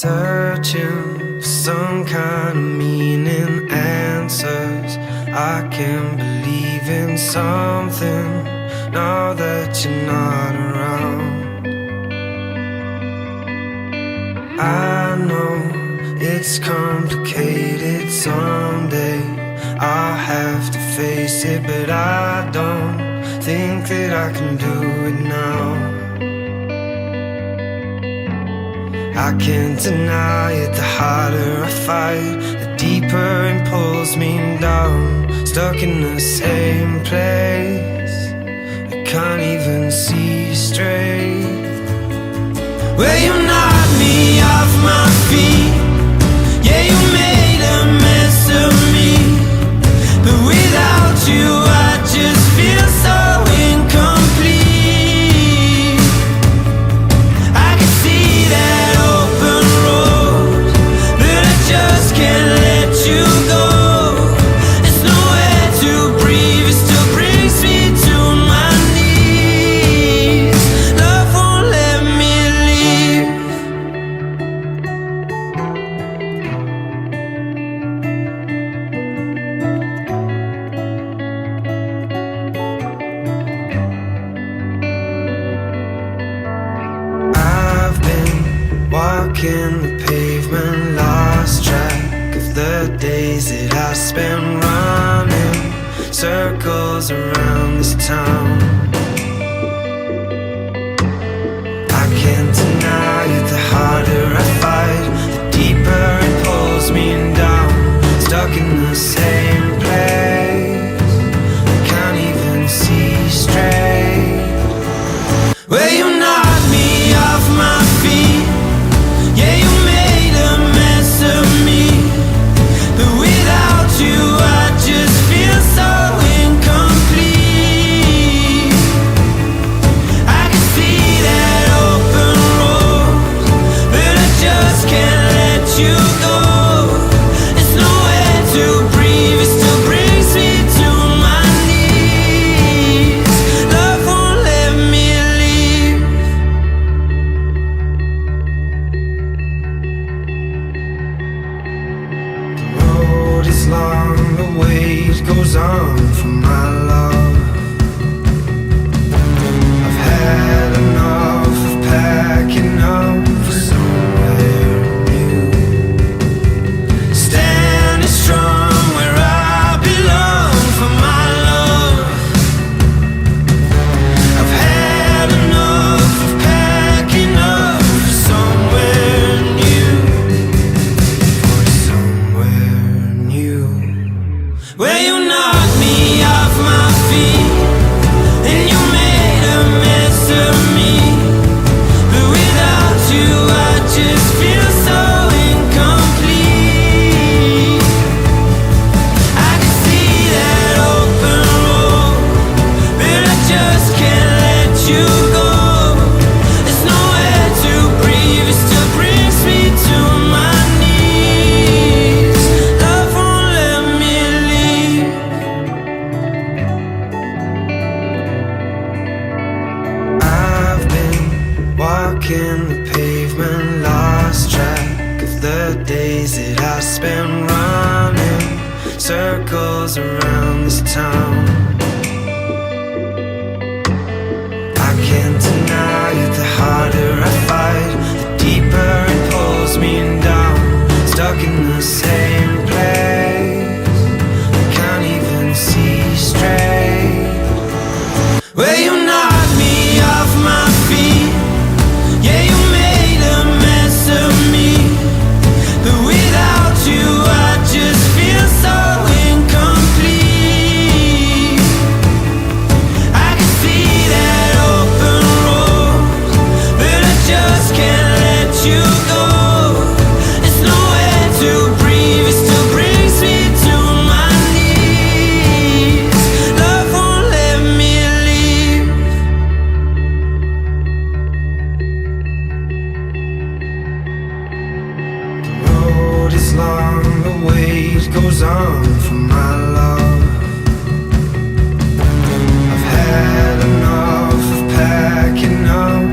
Searching for some kind of meaning, answers. I can believe in something now that you're not around. I know it's complicated, someday I'll have to face it, but I don't think that I can do it now. I can't deny it, the harder I fight, the deeper it pulls me down. Stuck in the same place, I can't even see straight. Well, you knocked me off my feet, yeah, you made a mess of me, but without you I just feel so incomplete. I can see that open road, but I just can't let you go. There's nowhere to breathe, it still brings me to my knees. Love won't let me leave. I've been walking the pavement, lost track of the days that I spent running circles around this town. I can't deny it, the harder I fight, the deeper it pulls me down. Stuck in the same place, I can't even see straight. Well, you knocked me off my feet, yeah, you made a mess of me, but without you I just feel so incomplete. I can see that open road, but I just can't let you go. There's nowhere to breathe, it still brings me to my knees. Love won't let me leave. The road is long, the wait goes on for my love. I've had enough of packing up for somewhere new, standing strong where I belong for my love. I've had enough of packing up for somewhere new, for somewhere new. Well, you knocked me off my feet, and you made a mess of me, but without you I just feel so incomplete. I can see that open road, but I just can't let you go. There's nowhere to breathe, it still brings me to my knees. Love won't let me leave. I've been walking the pavement, lost track of the days that I spent running circles around this town. I can't deny it, the harder I fight, the deeper it pulls me down. Stuck in the same place, I can't even see straight. Well, you knocked me off my feet, yeah, you made a mess of me, but without you I just feel so incomplete. I can see that open road, but I just can't let you go. There's nowhere to breathe, it still brings me to my knees. Love won't let me leave. The road is long, the wait goes on for my love. I've had enough of packing up